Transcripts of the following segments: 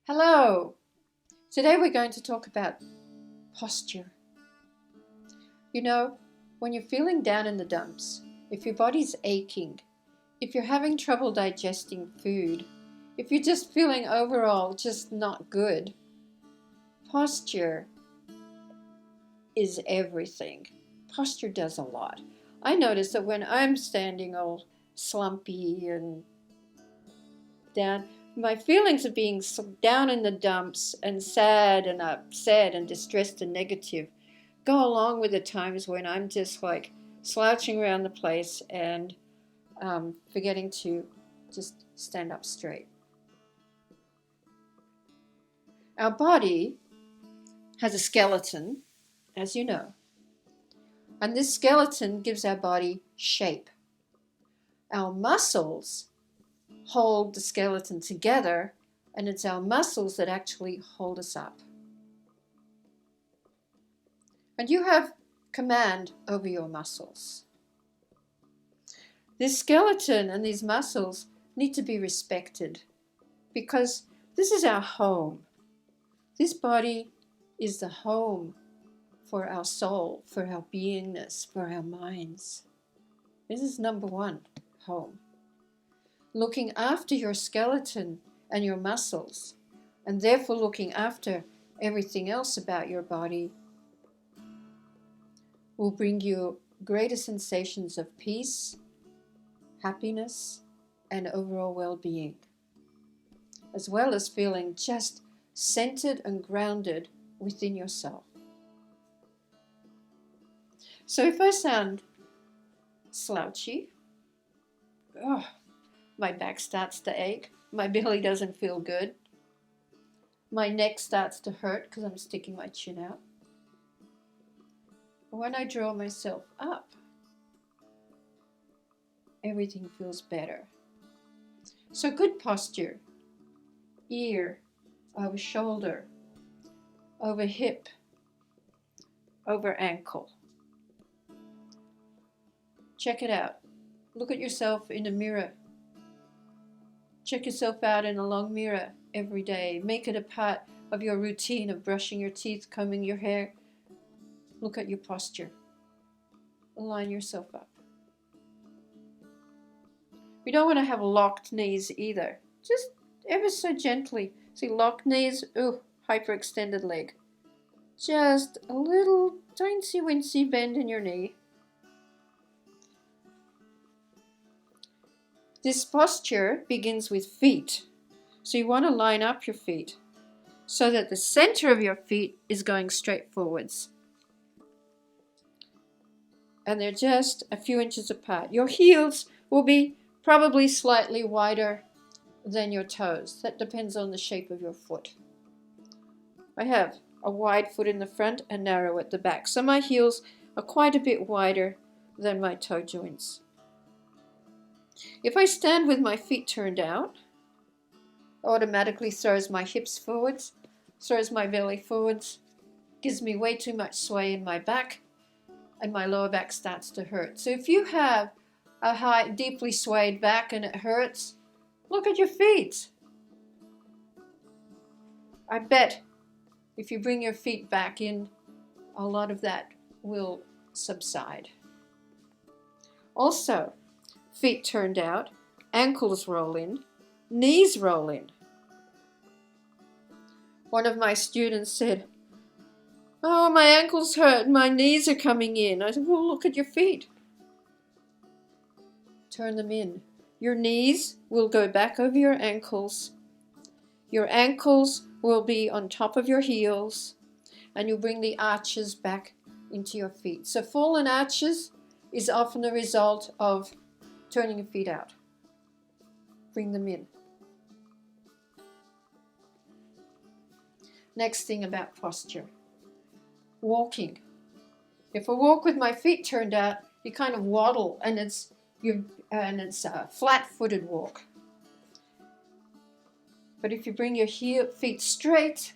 Hello! Today we're going to talk about posture. You know, when you're feeling down in the dumps, if your body's aching, if you're having trouble digesting food, if you're just feeling overall just not good, posture is everything. Posture does a lot. I notice that when I'm standing all slumpy and down, my feelings of being down in the dumps and sad and upset and distressed and negative go along with the times when I'm just like slouching around the place and forgetting to just stand up straight. Our body has a skeleton, as you know, and this skeleton gives our body shape. Our muscles hold the skeleton together, and it's our muscles that actually hold us up. And you have command over your muscles. This skeleton and these muscles need to be respected because this is our home. This body is the home for our soul, for our beingness, for our minds. This is number one, home. Looking after your skeleton and your muscles, and therefore looking after everything else about your body, will bring you greater sensations of peace, happiness, and overall well-being, as well as feeling just centered and grounded within yourself. So if I sound slouchy, my back starts to ache, my belly doesn't feel good, my neck starts to hurt because I'm sticking my chin out. When I draw myself up, everything feels better. So good posture, ear, over shoulder, over hip, over ankle. Check it out. Look at yourself in a mirror. Check yourself out in a long mirror every day. Make it a part of your routine of brushing your teeth, combing your hair. Look at your posture. Align yourself up. We don't want to have locked knees either. Just ever so gently. See, locked knees, hyperextended leg. Just a little teensy-weensy bend in your knee. This posture begins with feet. So you want to line up your feet so that the center of your feet is going straight forwards. And they're just a few inches apart. Your heels will be probably slightly wider than your toes. That depends on the shape of your foot. I have a wide foot in the front and narrow at the back. So my heels are quite a bit wider than my toe joints. If I stand with my feet turned out, automatically throws my hips forwards, throws my belly forwards, gives me way too much sway in my back, and my lower back starts to hurt. So if you have a high, deeply swayed back and it hurts, look at your feet. I bet if you bring your feet back in, a lot of that will subside. Also, feet turned out, ankles roll in, knees roll in. One of my students said, "Oh, my ankles hurt and my knees are coming in." I said, "Well, look at your feet. Turn them in. Your knees will go back over your ankles. Your ankles will be on top of your heels, and you'll bring the arches back into your feet." So fallen arches is often the result of turning your feet out. Bring them in. Next thing about posture. Walking. If I walk with my feet turned out, you kind of waddle, and it's a flat-footed walk. But if you bring your feet straight,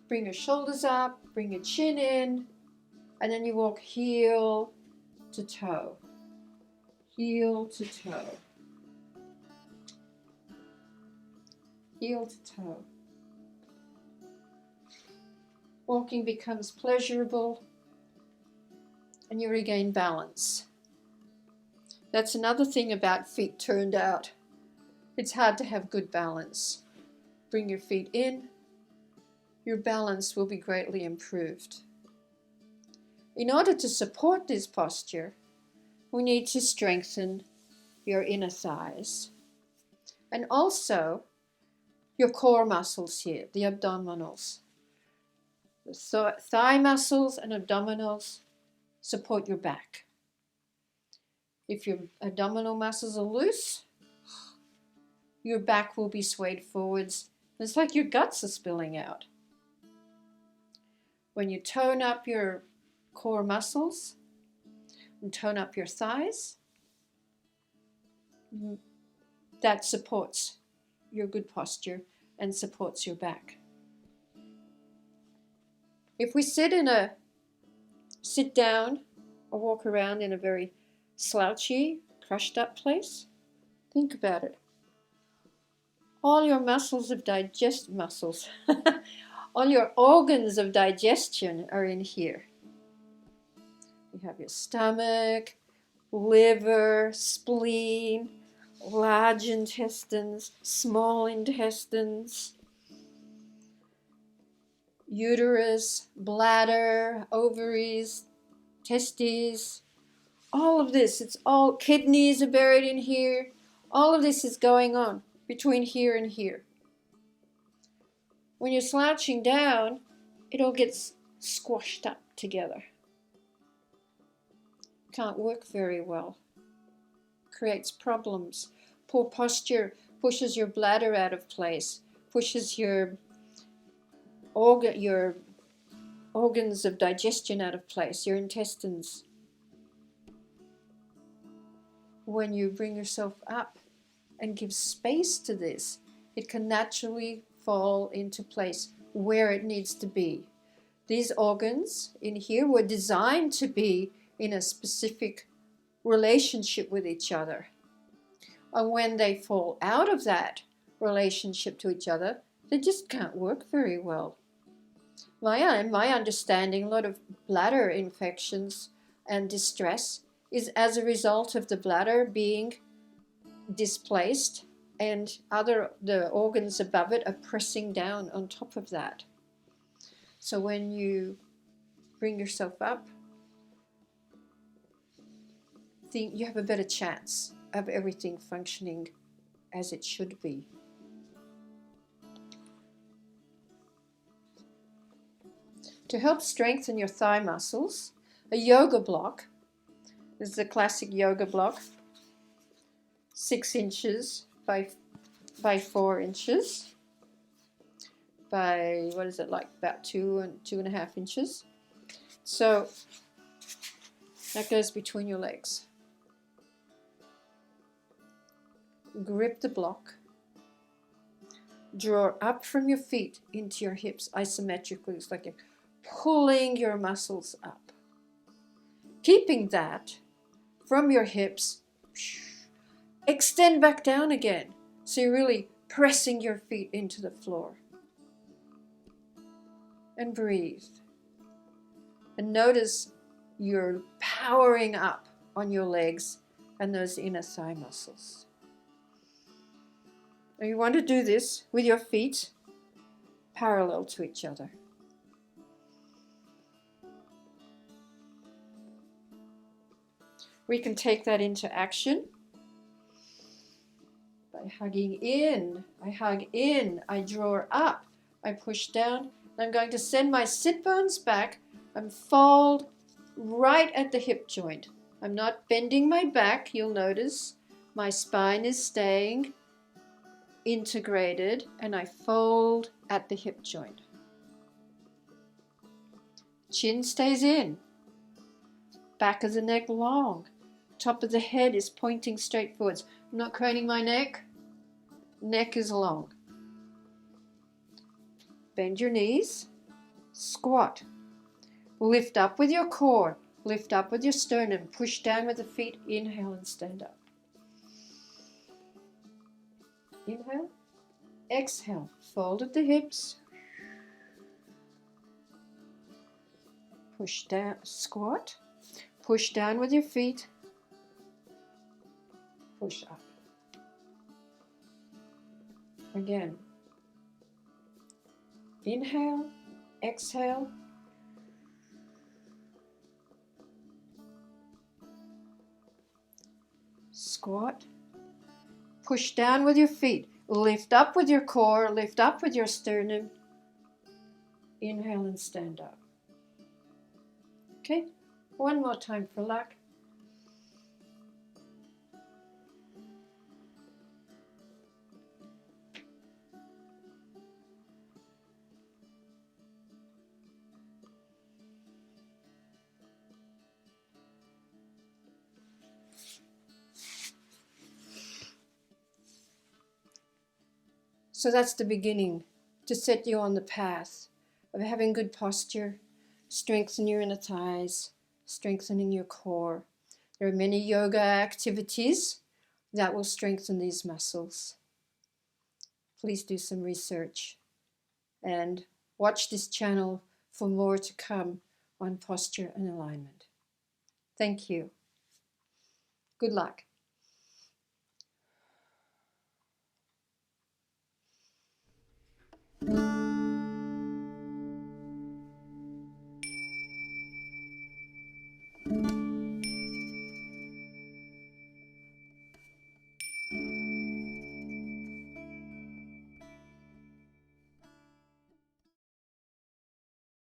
bring your shoulders up, bring your chin in, and then you walk heel to toe. Heel to toe. heel to toe. Walking becomes pleasurable and you regain balance. That's another thing about feet turned out. It's hard to have good balance. Bring your feet in, your balance will be greatly improved. In order to support this posture, we need to strengthen your inner thighs and also your core muscles here, the abdominals. The thigh muscles and abdominals support your back. If your abdominal muscles are loose, your back will be swayed forwards. It's like your guts are spilling out. When you tone up your core muscles and tone up your thighs, that supports your good posture and supports your back. If we sit down or walk around in a very slouchy, crushed up place, think about it. All your all your organs of digestion are in here. You have your stomach, liver, spleen, large intestines, small intestines, uterus, bladder, ovaries, testes, all of this, it's all, kidneys are buried in here. All of this is going on between here and here. When you're slouching down, it all gets squashed up together. Can't work very well. Creates problems. Poor posture pushes your bladder out of place, pushes your organs of digestion out of place, your intestines. When you bring yourself up and give space to this, it can naturally fall into place where it needs to be. These organs in here were designed to be in a specific relationship with each other. And when they fall out of that relationship to each other, they just can't work very well. My understanding, a lot of bladder infections and distress is as a result of the bladder being displaced and the organs above it are pressing down on top of that. So when you bring yourself up, think you have a better chance of everything functioning as it should be. To help strengthen your thigh muscles, a yoga block, this is a classic yoga block, 6 inches by 4 inches by, about 2.5 inches. So that goes between your legs. Grip the block. Draw up from your feet into your hips isometrically. It's like you're pulling your muscles up. Keeping that from your hips, extend back down again. So you're really pressing your feet into the floor. And breathe. And notice you're powering up on your legs and those inner thigh muscles. Now you want to do this with your feet parallel to each other. We can take that into action by hugging in. I hug in, I draw up, I push down. I'm going to send my sit bones back and fold right at the hip joint. I'm not bending my back, you'll notice. My spine is staying integrated and I fold at the hip joint. Chin stays in. Back of the neck long. Top of the head is pointing straight forwards. I'm not craning my neck. Neck is long. Bend your knees. Squat. Lift up with your core. Lift up with your sternum. Push down with the feet. Inhale and stand up. Inhale. exhale, fold at the hips, push down, squat, push down with your feet, push up. Again, inhale, exhale, squat, push down with your feet, lift up with your core, lift up with your sternum, inhale and stand up. Okay, one more time for luck. So that's the beginning to set you on the path of having good posture, strengthen your inner thighs, strengthening your core. There are many yoga activities that will strengthen these muscles. Please do some research and watch this channel for more to come on posture and alignment. Thank you. Good luck.